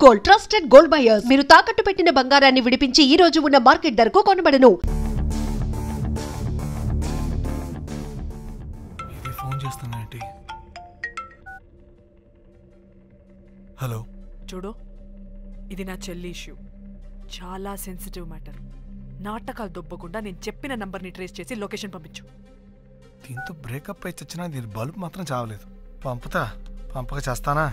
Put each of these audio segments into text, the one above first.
Gold trusted gold buyers. మీరు తాకట్టు పెట్టిన బంగారాన్ని విడిపించి ఈ రోజు ఉన్న మార్కెట్ ధరకు కొనబడను. ఫోన్ చేస్తానంటే హలో చూడు, ఇది నా చెల్లి ఇష్యూ. చాలా సెన్సిటివ్ మ్యాటర్. నాటకాలు దొబ్బకుండా నేను చెప్పిన నంబర్ని ట్రేస్ చేసి లొకేషన్ పంపించు. దీంతో బ్రేకప్ అయి చచ్చినా దీని బల్బ్ మాత్రం చావలేదు. పంపక చేస్తానా?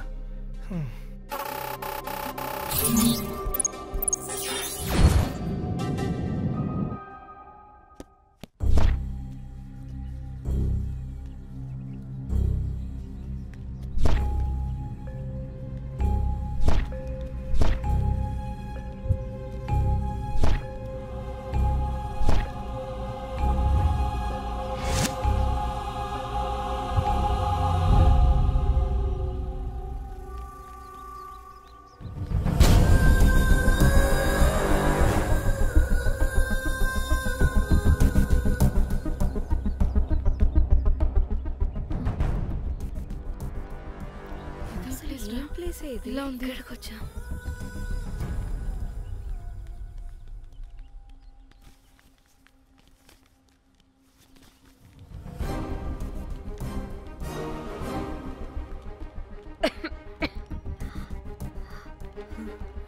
ఇలా ఉంది. ఇక్కడికి వచ్చా.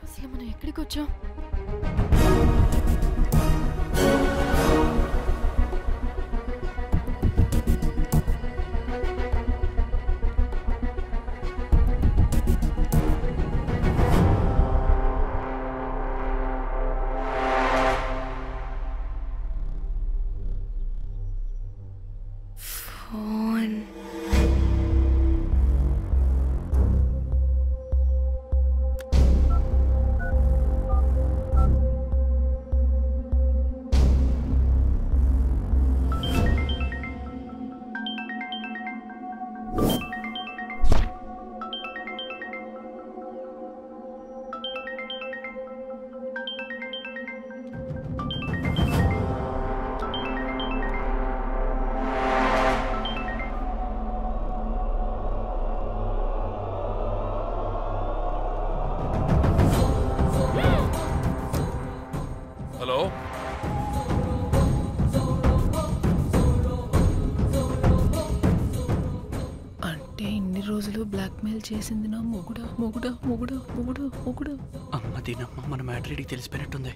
అసలు మనం ఎక్కడికి వచ్చాం? హలో, అంటే ఇన్ని రోజులు బ్లాక్మెయిల్ చేసింది నా మొగుడా మొగుడా మొగుడా మొగుడా మొగుడా. అమ్మ దీనమ్మ, మన మ్యాట్రీడికి తెలిసిపోయినట్టుంది.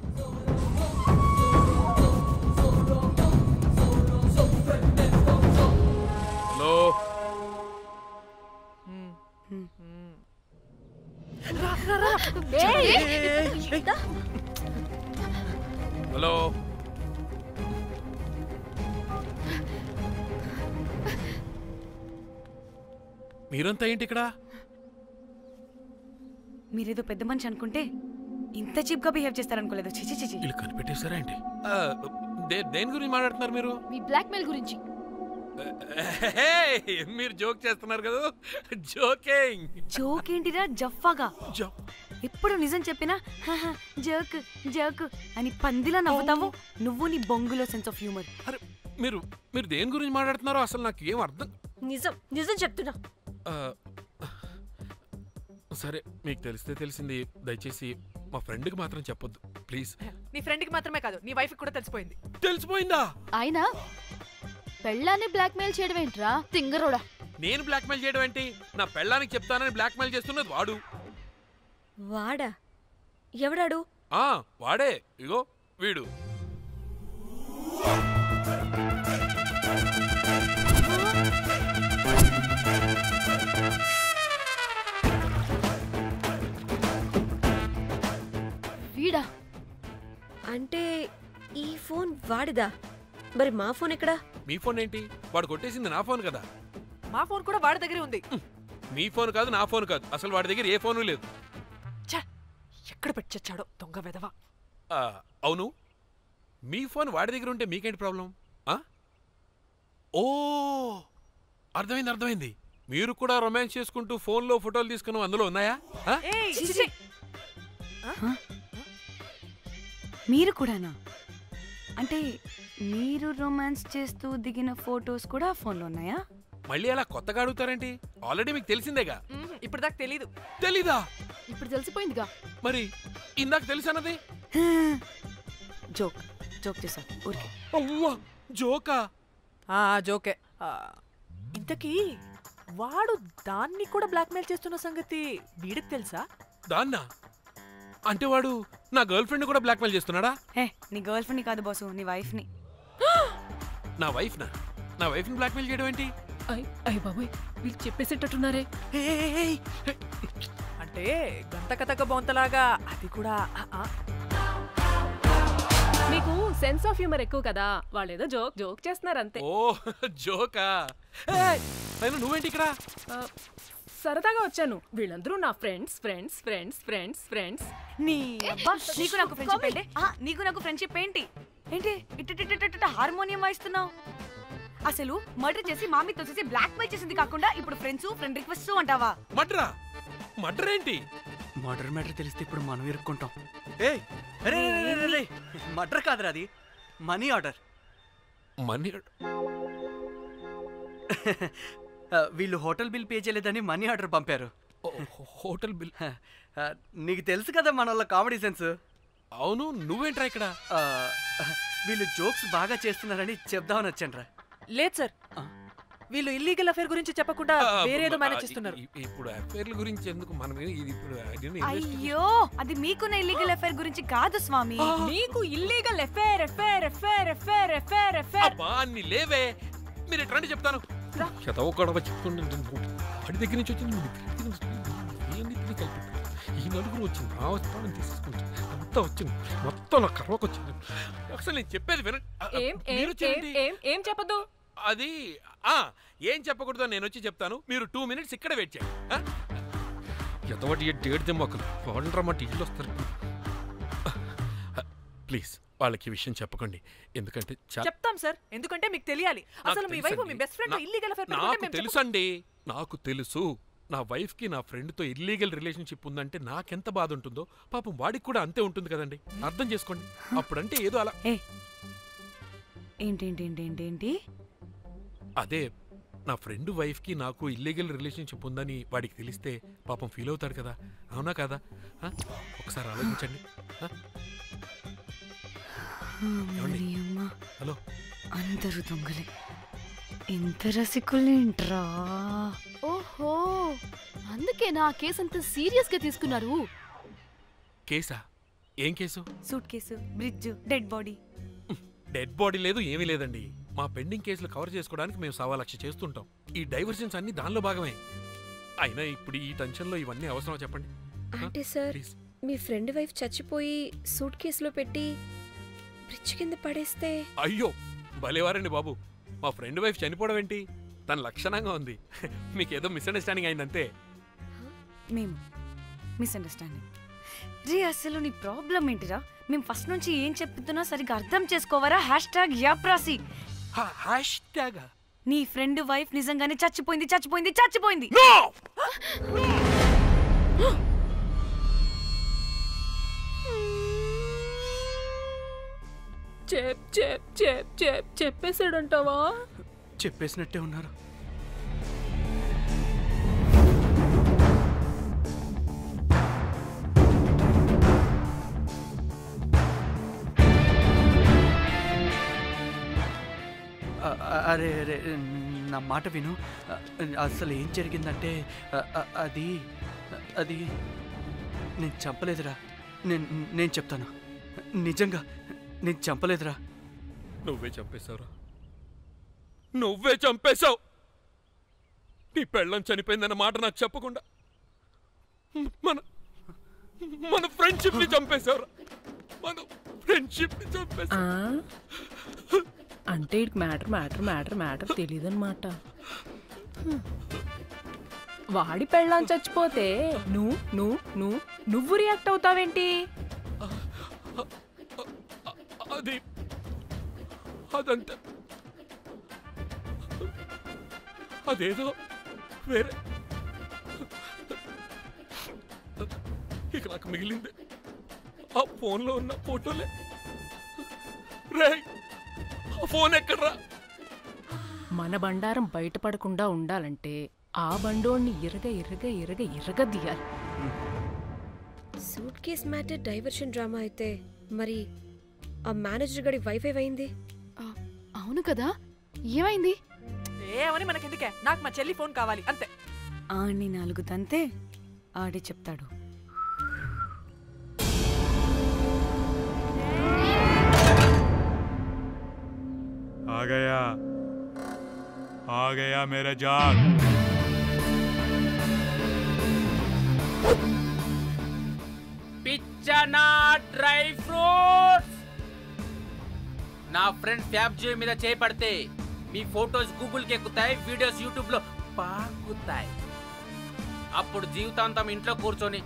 హలో, మీరంతా ఏంటి ఇక్కడ? మీరేదో పెద్ద మనిషి అనుకుంటే ఇంత చీప్ గా బిహేవ్ చేస్తారనుకోలేదు. చిచి చిచి. వీళ్ళు కనిపెట్టేశారా ఏంటి? దేని గురించి మాట్లాడుతున్నారు మీరు? మీ బ్లాక్మెయిల్ గురించి. మీరు జోక్ చేస్తున్నారు కదా? జోకింగ్. జోక్ ఏంటిరా జఫ్ఫాగా? ఎప్పుడు నిజం చెప్పినా జోక్ జోక్ అని పందిలా నవ్వుతావు. నువ్వు నీ బొంగులో సెన్స్ ఆఫ్ హ్యూమర్. అరే మీరు మీరు దేని గురించి మాట్లాడుతున్నారో అసలు నాకు ఏం అర్థం. నిజం నిజం చెప్తున్నా. సరే, మీకు తెలిస్తే తెలిసింది. దయచేసి మా ఫ్రెండ్కి మాత్రం చెప్పొద్దు ప్లీజ్. నీ ఫ్రెండ్కి మాత్రమే కాదు, నీ వైఫ్కి కూడా తెలిసిపోయింది. తెలిసిపోయిందా? ఆయన పెళ్ళాన్ని బ్లాక్మెయిల్ చేయడం ఏంట్రా తింగరోడా? నేను బ్లాక్మెయిల్ చేయడం ఏంటి? నా పెళ్ళానికి చెప్తానని బ్లాక్మెయిల్ చేస్తున్నది వాడు. వాడా? ఎవడాడు? వాడే. ఇగో వీడు. వీడా? అంటే ఈ ఫోన్ వాడిదా? మరి మా ఫోన్ ఎక్కడా? మీ ఫోన్ ఏంటి? వాడు కొట్టేసింది నా ఫోన్ కదా. మా ఫోన్ కూడా వాడి దగ్గరే ఉంది. మీ ఫోన్ కాదు, నా ఫోన్ కాదు. అసలు వాడి దగ్గర ఏ ఫోను లేదు. ఎక్కడ పెట్టొచ్చాడో దొంగ వెధవ. అవును, మీ ఫోన్ వాడి దగ్గర ఉంటే మీకేంటి ప్రాబ్లం? ఓ, అర్థమైంది. మీరు కూడా రొమాన్స్ చేసుకుంటూ ఫోన్లో ఫోటోలు తీసుకుని అందులో ఉన్నాయా? మీరు కూడానా? అంటే మీరు రొమాన్స్ చేస్తూ దిగిన ఫోటోస్ కూడా ఫోన్లో ఉన్నాయా? మళ్ళీ అలా కొత్తగా అడుగుతారేంటి? ఆల్రెడీ మీకు తెలిసిందేగా. ఇప్పుడు దాకా తెలీదు. తెలీదా? ఇప్పుడు తెలిసిపోయిందిగా. మరి ఇందాక తెలిసన్నది జోక్ జోక్ చేశా ఊరికే. అవ్వా జోకా? జోకే. ఇంతకీ వాడు దాన్ని కూడా బ్లాక్మెయిల్ చేస్తున్న సంగతి వీడికి తెలుసా? దాన్నా? అంటే వాడు నా గర్ల్ ఫ్రెండ్ కూడా బ్లాక్మెయిల్ చేస్తున్నాడా? నీ గర్ల్ ఫ్రెండ్ కాదు బాసు, నీ వైఫ్ ని. నా వైఫ్ని బ్లాక్మెయిల్ చేయడం ఏంటి? అయ్య బాబోయ్, వీళ్ళు చెప్పేసేటట్టున్నారే. అంటే గంత కథక బొంతలాగా అది కూడా. మీకు సెన్స్ ఆఫ్ హ్యూమర్ ఎక్కువ కదా, వాళ్ళేదో జోక్ చేస్తున్నారు అంతే. ఓ జోకా? నువ్వేంటి ఇక్కడ? సరదాగా వచ్చాను. వీళ్ళందరూ నా friends friends friends friends friends. నీకు నాకు ఫ్రెండ్షిప్ ఏంటి? నీకు నాకు ఫ్రెండ్షిప్ ఏంటి? ఏంటి ఇట్ట హార్మోనియం వాయిస్తున్నావు? అసలు మర్డర్ చేసి మామితో చేసి బ్లాక్ మెయిల్ చేసింది కాకుండా ఇప్పుడు ఫ్రెండ్ రిక్వెస్ట్ అంటావా? మర్డర్ ఏంటి? మర్డర్ మ్యాటర్ తెలిస్తే ఇప్పుడు మనం ఇరుక్కుంటాం. మర్డర్ కాదురా, అది మనీ ఆర్డర్. మనీ? వీళ్ళు హోటల్ బిల్ పే చేయలేదని మనీ ఆర్డర్ పంపారు. Hotel bill? నీకు తెలుసు కదా మన వాళ్ళ కామెడీ సెన్స్. అవును, నువ్వేంట్రా ఇక్కడ? వీళ్ళు జోక్స్ బాగా చేస్తున్నారని చెప్దామని వచ్చాను రా. లేదు సార్, వీళ్ళు ఇల్లీగల్ అఫేర్ గురించి చెప్పకుండా వేరేదో మేనేజ్ చేస్తున్నారు. ఇప్పుడు అఫేర్ల గురించి ఎందుకు మనం ఇప్పుడు? అయ్యో, అది మీకున్న ఇల్లీగల్ అఫేర్ గురించి కాదు స్వామి. మీకు illegal affair affair affair affair affair affair. అబ్బా అన్ని లేవే, మీరు ఎట్లా చెప్తాను. చదవకూడదు చెప్తుండే వాడి దగ్గర నుంచి వచ్చింది, ఈ నలుగురు వచ్చింది, ఆ వస్తానని తీసుకుంటే అంతా వచ్చింది, మొత్తం నా కర్వకు వచ్చింది. అసలు నేను చెప్పేది వినండి. ఏం చెప్పదు? అది ఏం చెప్పకూడదో నేను వచ్చి చెప్తాను, మీరు 2 minutes ఇక్కడ వెయిట్ చేయండి. ఎంతవాటి డేట్ దెమ్మకలు వాళ్ళ ఇల్లు వస్తారు. ప్లీజ్ వాళ్ళకి విషయం చెప్పకండి, ఎందుకంటే చెప్తాం సార్, ఎందుకంటే మీకు తెలియాలి. అసలు మీ వైఫ్ మీ బెస్ట్ ఫ్రెండ్ ఇల్లీగల్ అఫేర్. నాకు తెలుసండి, నాకు తెలుసు. నా వైఫ్ కి నా ఫ్రెండ్ తో ఇల్లీగల్ రిలేషన్షిప్ ఉందంటే నాకెంత బాధ ఉంటుందో పాపం వాడికి కూడా అంతే ఉంటుంది కదండి. అర్థం చేసుకోండి. అప్పుడంటే ఏదో అలా. ఏంటి? అదే నా ఫ్రెండ్ వైఫ్ కి నాకు ఇల్లీగల్ రిలేషన్షిప్ ఉందని వాడికి తెలిస్తే పాపం ఫీల్ అవుతాడు కదా, అవునా కదా? ఒకసారి ఆలోచించండి. హలో, అందరూ దొంగలే, ఎంత రసికులేంట్రా. ఓహో, అందుకే నా కేసు అంత సీరియస్ గా తీసుకున్నారు. కేసా? ఏం case? Suit case, bridge, dead body. Dead body లేదు, ఏమీ లేదండి. మా పెండింగ్ కేసులు కవర్ చేసుకోవడానికి మేము 1.25 లక్షలు చేస్తుంటాం. ఈ డైవర్షన్స్ అన్ని దానిలో భాగమే. అయినా ఇప్పుడు ఈ టెన్షన్లో ఇవన్నీ అవసరం చెప్పండి. అంటే సార్, మీ ఫ్రెండ్ వైఫ్ చచ్చిపోయి సూట్ కేసులో పెట్టి బ్రిడ్జ్ కింద పడేస్తే? అయ్యో భలేవారండి బాబు, మా ఫ్రెండ్ వైఫ్ చనిపోవడం ఏంటి? తన లక్షణంగా ఉంది. మీకేదో మిస్అండర్స్టాండింగ్ అయిందంతే. మేము మిస్అండర్స్టాండింగ్ రీ? అసలు నీ ప్రాబ్లం ఏంటిరా? మేము ఫస్ట్ నుంచి ఏం చెప్తున్నా సరిగ్గా అర్థం చేసుకోవరా? #యాప్రాసి. నీ ఫ్రెండ్ వైఫ్ నిజంగానే చచ్చిపోయింది. చెప్పేసాడంటావా? చెప్పేసినట్టే ఉన్నారు. అరే అరే, నా మాట విను. అసలు ఏం జరిగిందంటే అది నేను చంపలేదురా. నేను చెప్తాను, నిజంగా నేను చంపలేదురా. నువ్వే చంపేశావు. నీ పెళ్ళం చనిపోయిందన్న మాట నాకు చెప్పకుండా మన ఫ్రెండ్షిప్ ని చంపేశావురా. అంటే మ్యాటర్ తెలియదన్నమాట. వాడి పెళ్ళాం చచ్చిపోతే నువ్వు రియాక్ట్ అవుతావేంటి? అదంతా అదేదో వేరే. ఇక నాకు మిగిలింది ఆ ఫోన్లో ఉన్న ఫోటోలే. రే, ఆ ఫోన్ ఎక్కడ్రా? మన బండారం బయటపడకుండా ఉండాలంటే ఆ బండోడిని ఇరగ తీయాలి. Suit case matter diversion drama అయితే మరి ఆ మేనేజర్ గడి వైఫై అయింది. అవును కదా, ఏమైంది? ఏమని మనకెందుకే, నాకు మా చెల్లి ఫోన్ కావాలి అంతే. ఆడిని 4 తంతే ఆడి చెప్తాడు. आ गया मेरा जान. పిచ్చనా డ్రై ఫ్రూట్స్. నా ఫ్రెండ్ ఫ్యాబ్ జే మీద చేపడితే మీ ఫోటోస్ గూగుల్కి ఎక్కుతాయి, వీడియోస్ యూట్యూబ్ లో పాకుతాయి. అప్పుడు జీవితాంతం ఇంట్లో కూర్చొని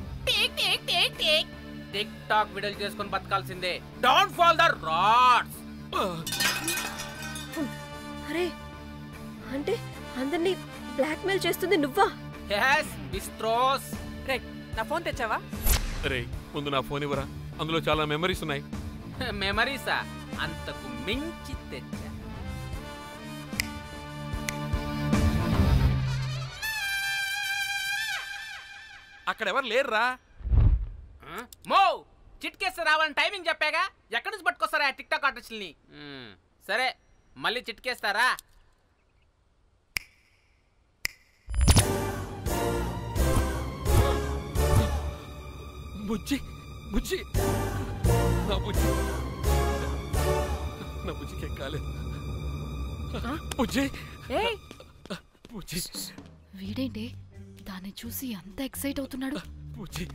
టిక్ టాక్ వీడియోలు చేసుకొని బతకాల్సిందే. Don't fall the roads. అరే అంటే అందరినీ బ్లాక్మెయిల్ చేస్తుంది నువ్వా? yes బిస్ట్రోస్. రే నా ఫోన్ తెచ్చావా? రే ముందు నా ఫోన్ ఇవ్వరా, అందులో చాలా మెమరీస్ ఉన్నాయి. మెమరీసా? అంతకు మించి తెచ్చా. అక్కడ ఎవరు లేరురా. మో చిట్కేస్తే రావాలని టైమింగ్ చెప్పాగా, ఎక్కడి నుంచి పట్టుకొస్తారా టిక్ టాక్ ఆర్టిస్టుల్ని? సరే మళ్ళీ చిట్కేస్తారా? బుజ్జి బుజ్జి నా బుజ్జి, నా బుజ్జికి ఏం కాలేదు. బుజ్జి బుజ్జి. వీడేంటి దాన్ని చూసి అంత ఎక్సైట్ అవుతున్నాడు? బుజ్జి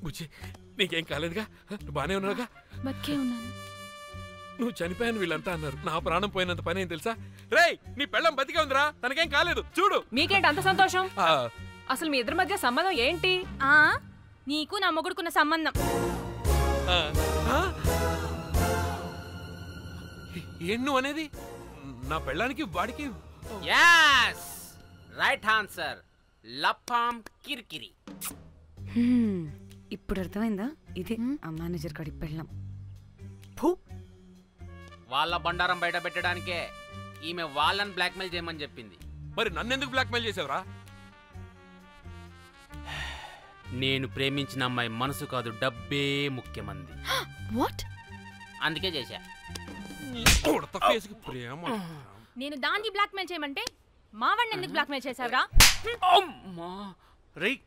బుజ్జి నీకేం కాలేదుగా, నువ్వు బానే ఉన్నావుగా? బతికే ఉన్నాను. నువ్వు చనిపోయాను వీళ్ళంతా అన్నారు, నా ప్రాణం పోయినంత పని ఏం తెలుసా? రేయ్ నీ పెళ్ళం బతికే ఉందిరా, తనకేం కాలేదు చూడు. మీకేంటి అంత సంతోషం? అసలు మీ ఇద్దరి మధ్య సంబంధం ఏంటి? నీకు నా మొగుడుకున్న సంబంధం. ఏం నువ్వు అనేది? నా పెళ్ళానికి వాడికి? yes right answer. లపాం కిరికిరి. ఇప్పుడు అర్థమైందా? ఇది ఆ మేనేజర్ గడి పెళ్ళం. వాళ్ళ బండారం బయట పెట్టడానికే ఈమె వాళ్ళని బ్లాక్మెయిల్ చేయమని చెప్పింది. మరి నన్నెందుకు బ్లాక్మెయిల్ చేసావురా? నేను ప్రేమించిన అమ్మాయి మనసు కాదు, డబ్బే ముఖ్యమంది. వాట్? అందుకే చేశా. నేను దాన్ని బ్లాక్మెయిల్ చేయమంటే మావాడిని ఎందుకు బ్లాక్మెయిల్ చేసావురా? రేయ్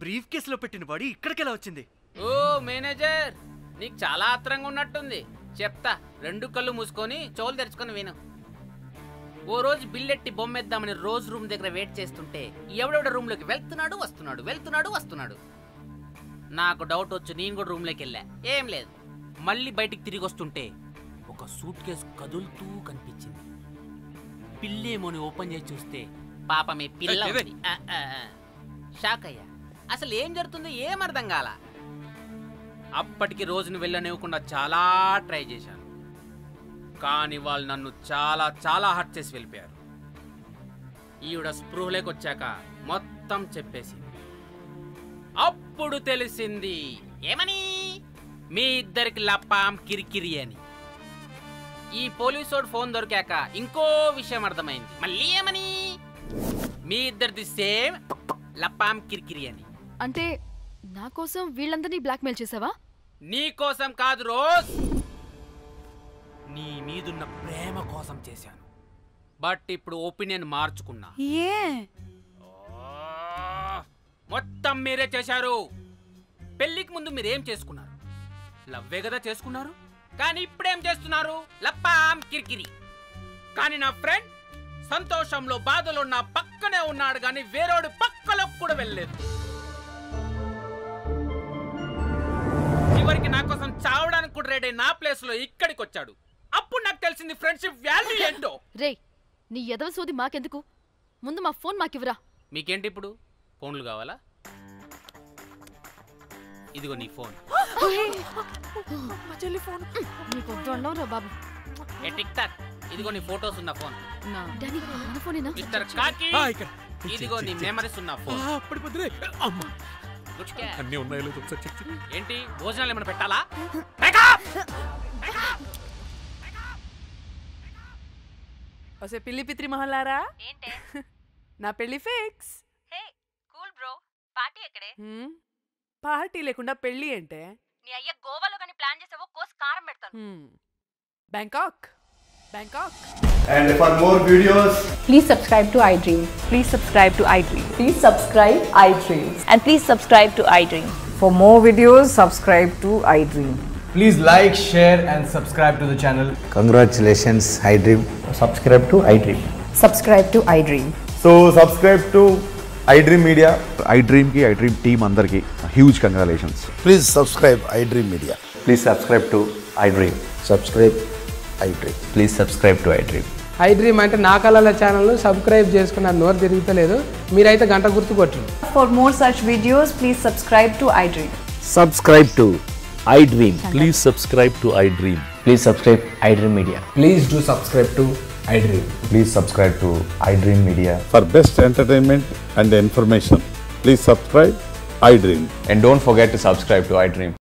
బ్రీఫ్ కేసులో పెట్టిన బాడీ ఇక్కడికెలా వచ్చింది? ఓ మేనేజర్, నీకు చాలా ఆత్రంగా ఉన్నట్టుంది. చెప్తా, 2 కళ్ళు మూసుకొని చెవులు తెరుచుకొని విను. ఓ రోజు బిల్లెట్టి బొమ్మేద్దామని రోజు రూమ్ దగ్గర వెయిట్ చేస్తుంటే ఎవడెవడ రూమ్ లోకి వెళ్తున్నాడు వస్తున్నాడు. నాకు డౌట్ వచ్చి నేను కూడా రూమ్ లోకి వెళ్ళా, ఏం లేదు. మళ్ళీ బయటికి తిరిగి వస్తుంటే ఒక సూట్ కేసు కదులుతూ కనిపించింది. పిల్లేమోని ఓపెన్ చేసి చూస్తే పాపమే పిల్ల ఉంది. షాక్ అయ్యా, అసలు ఏం జరుగుతుందో ఏం అర్థం కాల. అప్పటికి రోజును వెళ్ళనివ్వకుండా చాలా ట్రై చేశాను, కానీ వాళ్ళు నన్ను చాలా చాలా హర్ట్ చేసి వెళ్ళిపోయారు. ఈవిడ స్పృహలోకి వచ్చాక మొత్తం చెప్పేసింది. అప్పుడు తెలిసింది ఏమని, మీ ఇద్దరికి లపాం కిరికిరి అని. ఈ పోలీసోడు ఫోన్ దొరికాక ఇంకో విషయం అర్థమైంది. మళ్ళీ ఏమని, మీ ఇద్దరిది సేమ్ లపాం కిరికిరి అని. అంటే నా కోసం వీళ్ళందరినీ బ్లాక్మెయిల్ చేసావా? నీ కోసం కాదు రోజ్, నీ మీదున్న ప్రేమ కోసం చేశాను. బట్ ఇప్పుడు ఒపీనియన్ మార్చుకున్నా. మొత్తం మీరే చేశారు. పెళ్లికి ముందు మీరేం చేసుకున్నారు? లవ్వే కదా చేసుకున్నారు. కానీ ఇప్పుడేం చేస్తున్నారు? లప్పాం కిరికిరి. కానీ నా ఫ్రెండ్ సంతోషంలో బాధలో నా పక్కనే ఉన్నాడు, కానీ వేరేవాడు పక్కలో కూడా వెళ్ళలేదు. చివరికి నా కోసం చావడానికి కూడా రెడీ నా ప్లేస్ లో ఇక్కడికి వచ్చాడు. అప్పుడు నాకు తెలిసింది ఫ్రెండ్షిప్ వాల్యూ ఏంటో. రే నీ ఎదవ సోది మాకెందుకు, ముందు మా ఫోన్ మాకివ్వరా. మీకేంటి ఇప్పుడు ఫోన్లు కావాలా? ఇదిగో నీ ఫోన్. నీకు రా బాబు. ఏ టిక్ టాక్, ఇదిగో నీ ఫోటోస్ ఉన్న ఫోన్. మిస్టర్ కాకి, ఇదిగో నీ మెమరీస్ ఉన్న ఫోన్. అన్నీ ఉన్నాయో లేదో ఒకసారి చెక్ చెయ్యి. ఏంటి భోజనాలు ఏమైనా పెట్టాలా? ఒసే పిల్లి పిత్రి మహల్లారా, నా పెళ్లి ఫిక్స్. హే కూల్ బ్రో, పార్టీ ఎక్కడే? పార్టీ లేకుండా పెళ్లి అంటే నీ అయ్య గోవాలో కానీ ప్లాన్ చేసావో కోసి కారం పెడతాను. Bangkok Bangkok. And for more videos, please subscribe to iDream. Please subscribe to iDream. Please subscribe iDream. And please subscribe to iDream. For more videos, subscribe to iDream. please like, share and subscribe to the channel. Congratulations, iDream. Subscribe to iDream. Subscribe to iDream. So subscribe to iDream Media. iDream ki iDream team andarki huge congratulations. Please subscribe iDream Media. Please subscribe to iDream. Subscribe iDream. Please subscribe to iDream. iDream అంటే నా కళల channel subscribe చేసుకున్న నోరు తిరుగుతలేదు. మీరైతే గంట గుర్తు కొట్టండి. For more such videos, please subscribe to iDream. Subscribe to iDream. Please subscribe to iDream. Please subscribe iDream Media. Please do subscribe to iDream. Please subscribe to iDream Media. For best entertainment and information, please subscribe iDream. And don't forget to subscribe to iDream.